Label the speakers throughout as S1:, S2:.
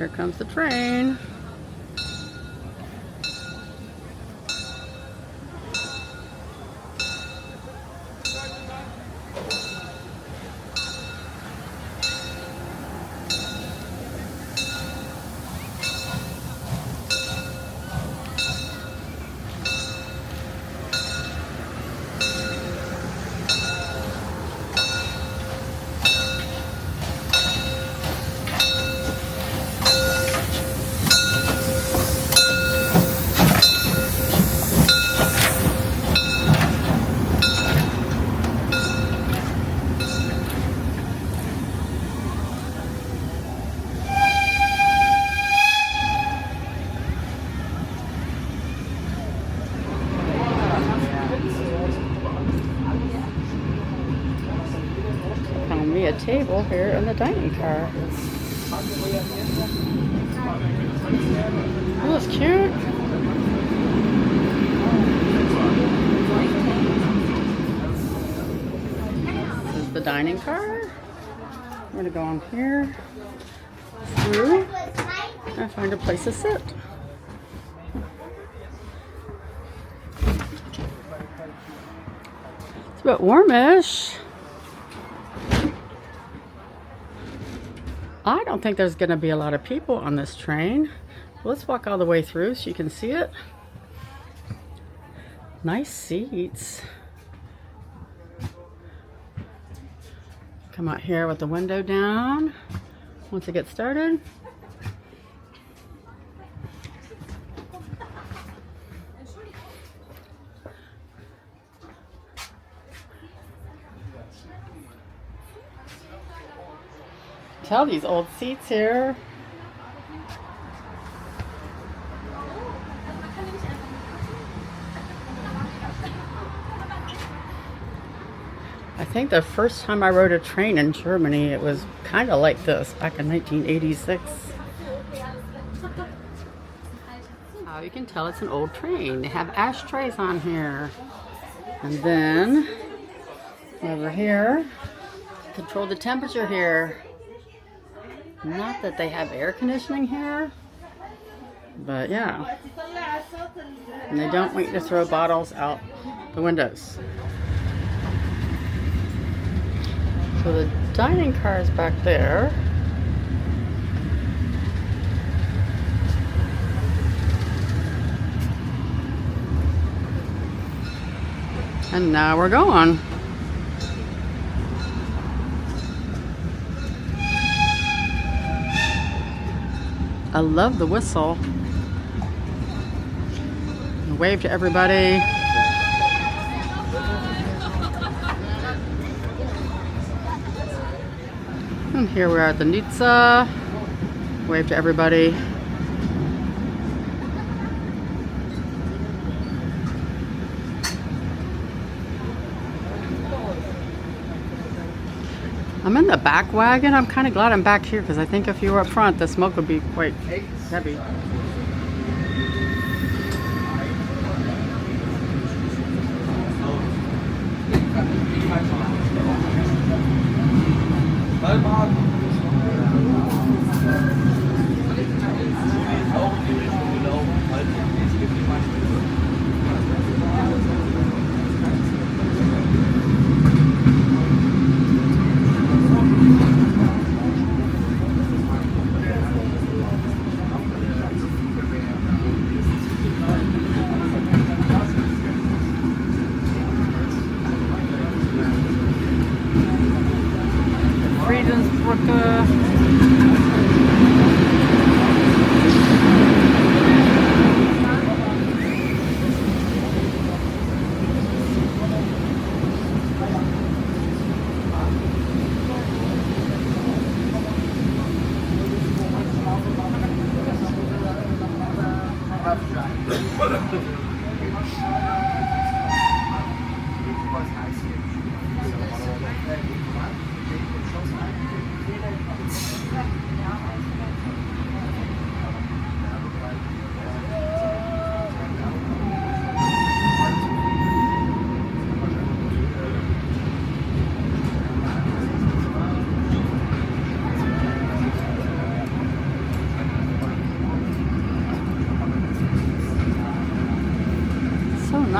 S1: Here comes the train. Found me a table here in the dining car. Oh, that's cute. This is the dining car. I'm gonna go on here, through, and find a place to sit. It's a bit warmish. I don't think there's gonna be a lot of people on this train. Let's walk all the way through so you can see it. Nice seats. Come out here with the window down once it gets started. Tell these old seats here. I think the first time I rode a train in Germany, it was kind of like this back in 1986. You can tell it's an old train. They have ashtrays on here. And then over here, control the temperature here. Not that they have air conditioning here, but yeah. And they don't want you to throw bottles out the windows. So the dining car is back there. And now we're going. I love the whistle. Wave to everybody. And here we are at the Nizza. Wave to everybody. I'm in the back wagon. I'm kind of glad I'm back here because I think if you were up front, the smoke would be quite heavy.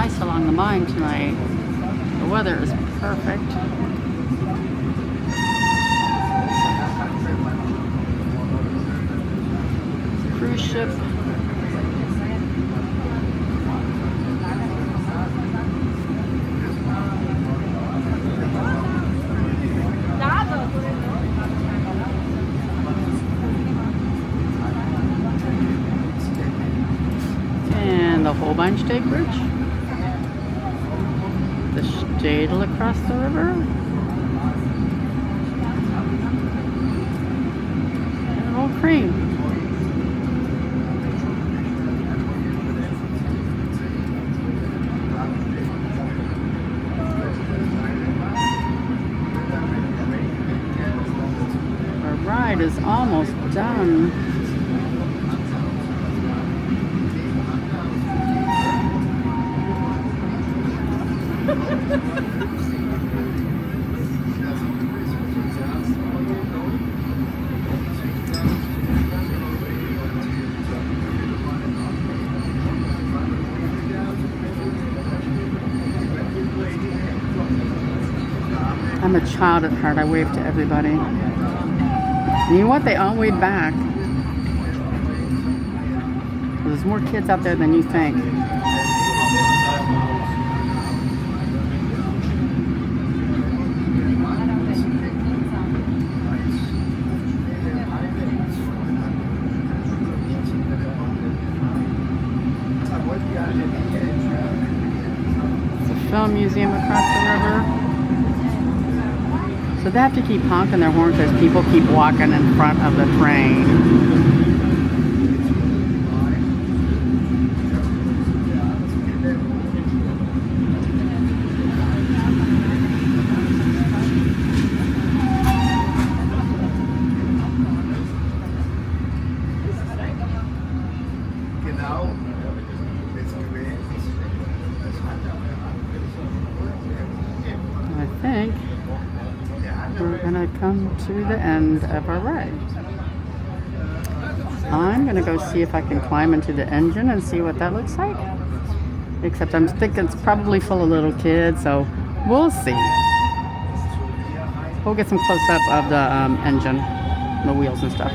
S1: nice along the Main tonight. The weather is perfect. Cruise ship. And the Michelstadt Bridge. The Stadel across the river. And an old crane. Our ride is almost done. I'm a child at heart. I wave to everybody. And you know what? They all wave back. There's more kids out there than you think. It's a film museum across the river. So they have to keep honking their horns as people keep walking in front of the train. I think we're gonna come to the end of our ride. I'm gonna go see if I can climb into the engine and see what that looks like. Except I'm thinking it's probably full of little kids, so we'll see. We'll get some close up of the engine, the wheels and stuff.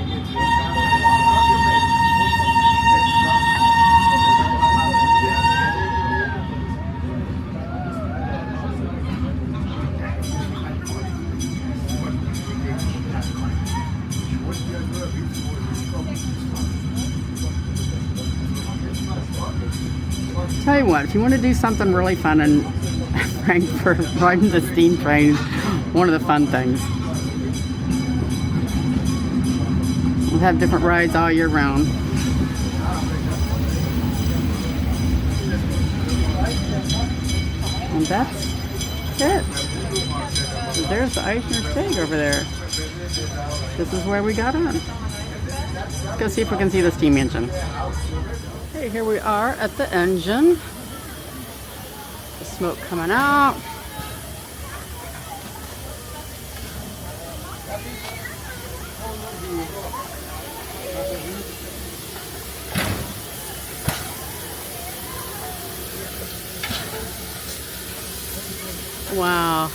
S1: Tell you what, if you want to do something really fun in Frankfurt, riding the steam train is one of the fun things. We'll have different rides all year round. And that's it. There's the Eichner Steg over there. This is where we got on. Let's go see if we can see the steam engine. Okay, here we are at the engine. The smoke coming out. Wow,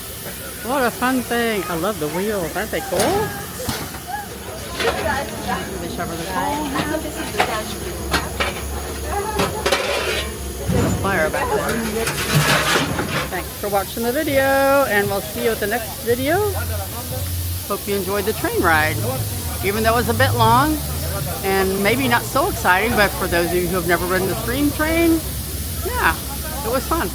S1: what a fun thing. I love the wheels. Aren't they cool? They shovel the coal. Fire back there. Thanks for watching the video, and we'll see you at the next video. Hope you enjoyed the train ride. Even though it was a bit long and maybe not so exciting, but for those of you who have never ridden the steam train, yeah, it was fun.